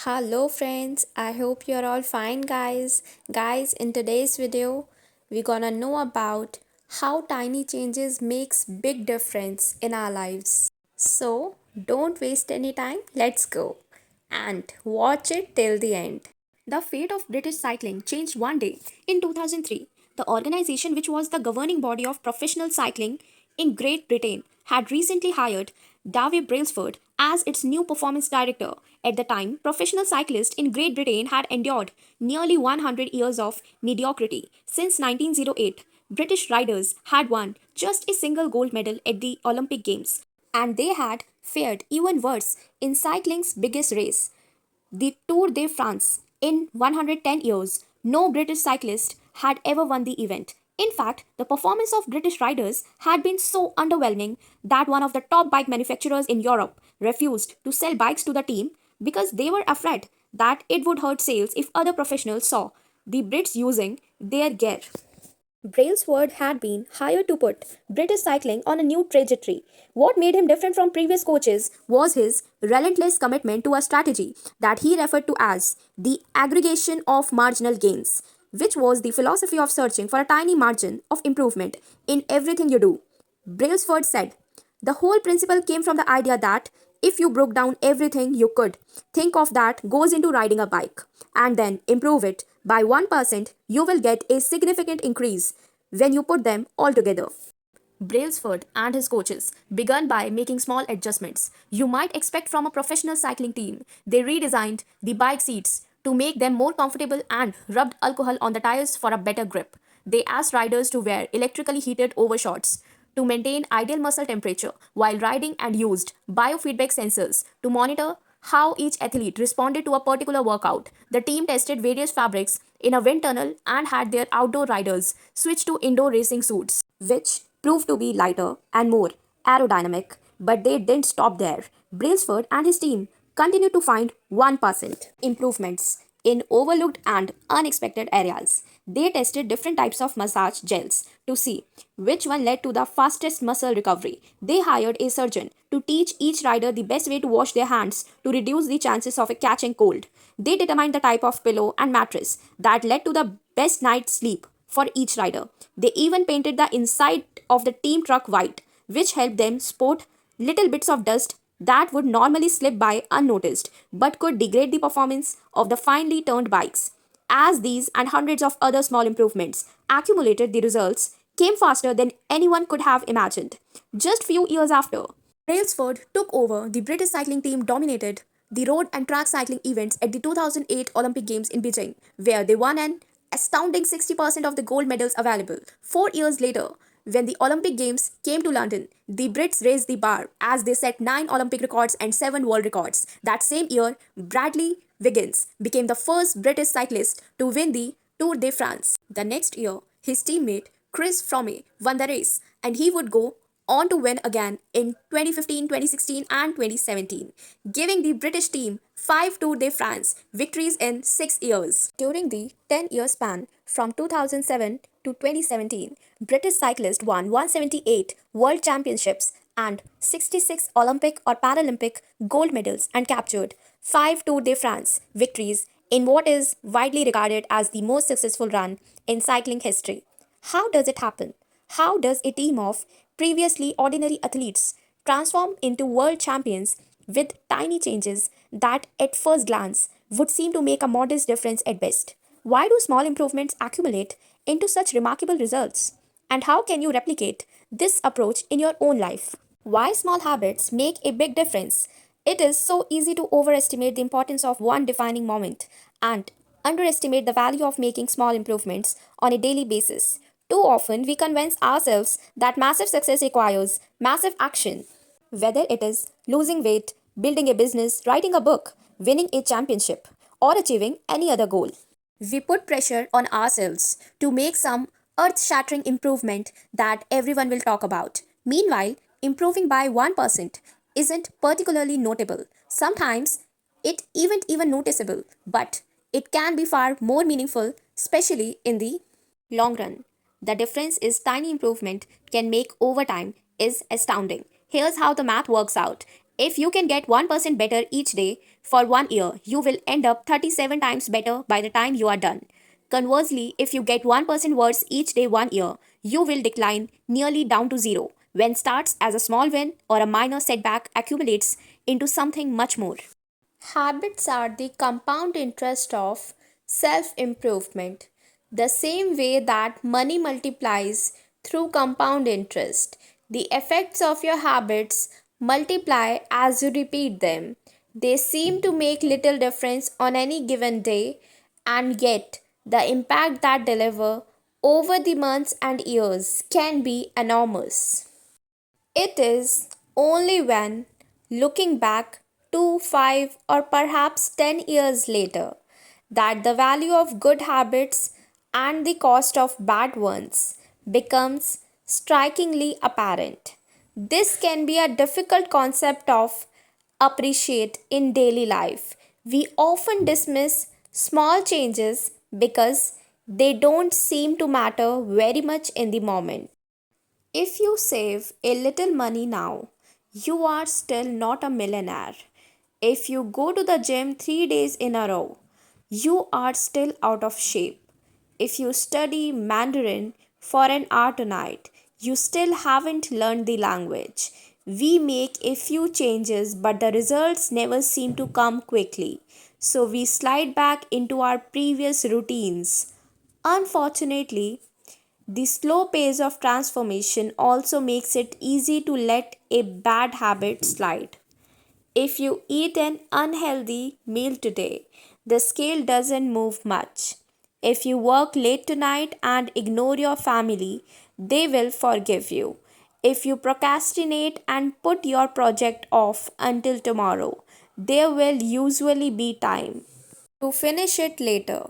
Hello friends, I hope you're all fine guys. Guys, in today's video, we're gonna know about how tiny changes makes big difference in our lives. So, don't waste any time. Let's go and watch it till the end. The fate of British cycling changed one day in 2003. The organization, which was the governing body of professional cycling in Great Britain, had recently hired David Brailsford as its new performance director. At the time, professional cyclists in Great Britain had endured nearly 100 years of mediocrity. Since 1908, British riders had won just a single gold medal at the Olympic Games, and they had fared even worse in cycling's biggest race, the Tour de France. In 110 years, no British cyclist had ever won the event. In fact, the performance of British riders had been so underwhelming that one of the top bike manufacturers in Europe refused to sell bikes to the team because they were afraid that it would hurt sales if other professionals saw the Brits using their gear. Brailsford had been hired to put British cycling on a new trajectory. What made him different from previous coaches was his relentless commitment to a strategy that he referred to as the aggregation of marginal gains, which was the philosophy of searching for a tiny margin of improvement in everything you do. Brailsford said, the whole principle came from the idea that if you broke down everything you could think of that goes into riding a bike and then improve it by 1%, you will get a significant increase when you put them all together. Brailsford and his coaches began by making small adjustments you might expect from a professional cycling team. They redesigned the bike seats to make them more comfortable and rubbed alcohol on the tires for a better grip. They asked riders to wear electrically heated overshorts to maintain ideal muscle temperature while riding and used biofeedback sensors to monitor how each athlete responded to a particular workout. The team tested various fabrics in a wind tunnel and had their outdoor riders switch to indoor racing suits, which proved to be lighter and more aerodynamic. But they didn't stop there. Brailsford and his team continued to find 1% improvements in overlooked and unexpected areas. They tested different types of massage gels to see which one led to the fastest muscle recovery. They hired a surgeon to teach each rider the best way to wash their hands to reduce the chances of a catching cold. They determined the type of pillow and mattress that led to the best night's sleep for each rider. They even painted the inside of the team truck white, which helped them spot little bits of dust that would normally slip by unnoticed but could degrade the performance of the finely turned bikes. As these and hundreds of other small improvements accumulated, the results came faster than anyone could have imagined. Just few years after, Brailsford took over, the British cycling team dominated the road and track cycling events at the 2008 Olympic Games in Beijing, where they won an astounding 60% of the gold medals available. 4 years later, when the Olympic Games came to London, the Brits raised the bar as they set 9 Olympic records and 7 world records. That same year, Bradley Wiggins became the first British cyclist to win the Tour de France. The next year, his teammate Chris Froome won the race, and he would go on to win again in 2015, 2016, and 2017, giving the British team 5 Tour de France victories in 6 years. During the 10-year span from 2007 to 2017, British cyclists won 178 World Championships and 66 Olympic or Paralympic gold medals and captured 5 Tour de France victories in what is widely regarded as the most successful run in cycling history. How does it happen? How does a team of previously ordinary athletes transform into world champions with tiny changes that at first glance would seem to make a modest difference at best? Why do small improvements accumulate into such remarkable results? And how can you replicate this approach in your own life? Why small habits make a big difference? It is so easy to overestimate the importance of one defining moment and underestimate the value of making small improvements on a daily basis. Too often, we convince ourselves that massive success requires massive action, whether it is losing weight, building a business, writing a book, winning a championship, or achieving any other goal. We put pressure on ourselves to make some earth shattering improvement that everyone will talk about. Meanwhile, improving by 1% isn't particularly notable. Sometimes it isn't even noticeable, but it can be far more meaningful, especially in the long run. The difference is tiny improvement can make over time is astounding. Here's how the math works out. If you can get 1% better each day for 1 year, you will end up 37 times better by the time you are done. Conversely, if you get 1% worse each day 1 year, you will decline nearly down to zero when starts as a small win or a minor setback accumulates into something much more. Habits are the compound interest of self improvement. The same way that money multiplies through compound interest, the effects of your habits multiply as you repeat them. They seem to make little difference on any given day, and yet the impact that deliver over the months and years can be enormous. It is only when looking back 2, 5, or perhaps 10 years later that the value of good habits and the cost of bad ones becomes strikingly apparent. This can be a difficult concept of appreciate in daily life. We often dismiss small changes because they don't seem to matter very much in the moment. If you save a little money now, you are still not a millionaire. If you go to the gym 3 days in a row, you are still out of shape. If you study Mandarin for an hour tonight, you still haven't learned the language. We make a few changes, but the results never seem to come quickly. So we slide back into our previous routines. Unfortunately, the slow pace of transformation also makes it easy to let a bad habit slide. If you eat an unhealthy meal today, the scale doesn't move much. If you work late tonight and ignore your family, they will forgive you. If you procrastinate and put your project off until tomorrow, there will usually be time to finish it later.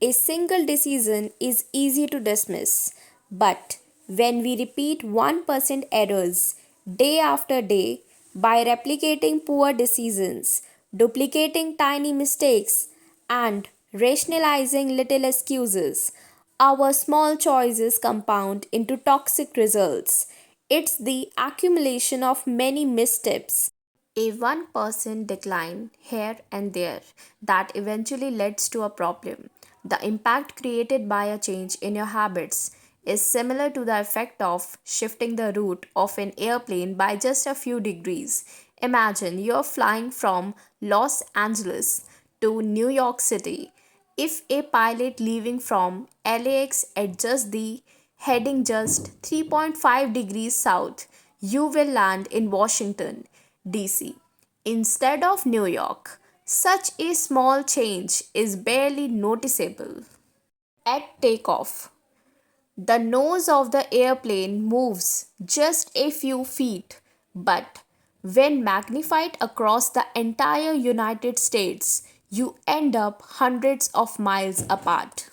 A single decision is easy to dismiss, but when we repeat 1% errors day after day by replicating poor decisions, duplicating tiny mistakes, and rationalizing little excuses, our small choices compound into toxic results. It's the accumulation of many missteps, a 1% decline here and there, that eventually leads to a problem. The impact created by a change in your habits is similar to the effect of shifting the route of an airplane by just a few degrees. Imagine you're flying from Los Angeles to New York City. If a pilot leaving from LAX adjusts the heading just 3.5 degrees south, you will land in Washington, D.C. instead of New York. Such a small change is barely noticeable. At takeoff, the nose of the airplane moves just a few feet, but when magnified across the entire United States, you end up hundreds of miles apart.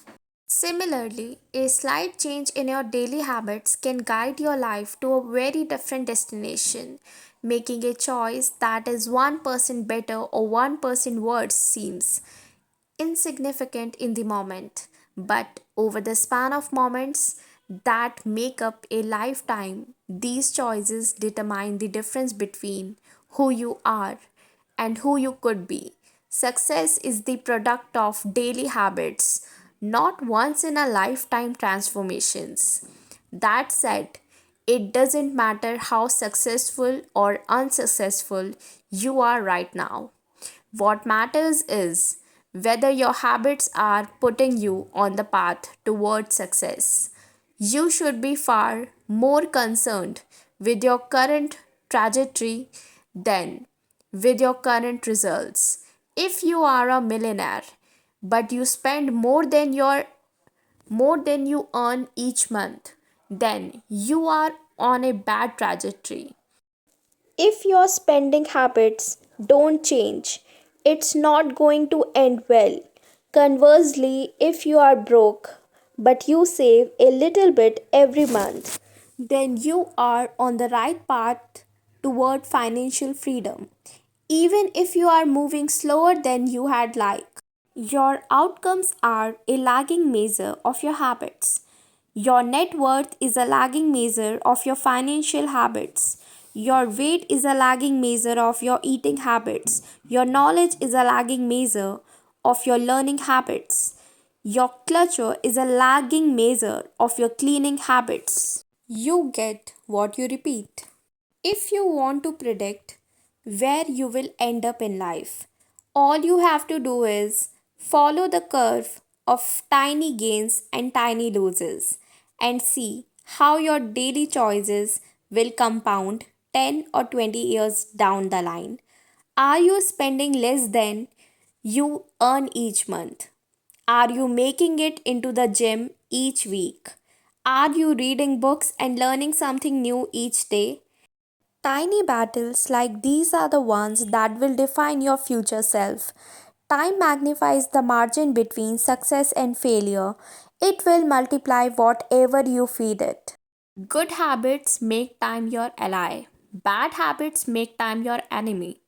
Similarly, a slight change in your daily habits can guide your life to a very different destination. Making a choice that is 1% better or 1% worse seems insignificant in the moment, but over the span of moments that make up a lifetime, these choices determine the difference between who you are and who you could be. Success is the product of daily habits, not once in a lifetime transformations. That said, it doesn't matter how successful or unsuccessful you are right now. What matters is whether your habits are putting you on the path toward success. You should be far more concerned with your current trajectory than with your current results. If you are a millionaire but you spend more than you earn each month, then you are on a bad trajectory. If your spending habits don't change, it's not going to end well. Conversely, if you are broke but you save a little bit every month, then you are on the right path toward financial freedom. Even if you are moving slower than you had like. Your outcomes are a lagging measure of your habits. Your net worth is a lagging measure of your financial habits. Your weight is a lagging measure of your eating habits. Your knowledge is a lagging measure of your learning habits. Your clutter is a lagging measure of your cleaning habits. You get what you repeat. If you want to predict where you will end up in life, all you have to do is follow the curve of tiny gains and tiny losses and see how your daily choices will compound 10 or 20 years down the line. Are you spending less than you earn each month? Are you making it into the gym each week? Are you reading books and learning something new each day? Tiny battles like these are the ones that will define your future self. Time magnifies the margin between success and failure. It will multiply whatever you feed it. Good habits make time your ally. Bad habits make time your enemy.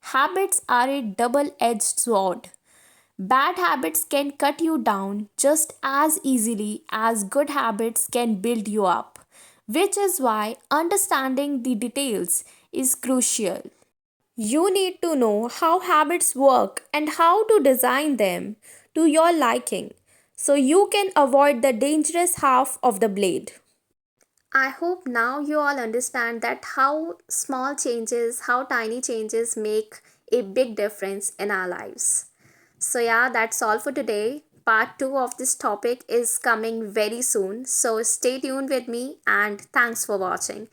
Habits are a double edged sword. Bad habits can cut you down just as easily as good habits can build you up, which is why understanding the details is crucial. You need to know how habits work and how to design them to your liking so you can avoid the dangerous half of the blade. I hope now you all understand that how tiny changes make a big difference in our lives. So, yeah, that's all for today. Part 2 of this topic is coming very soon. So, stay tuned with me and thanks for watching.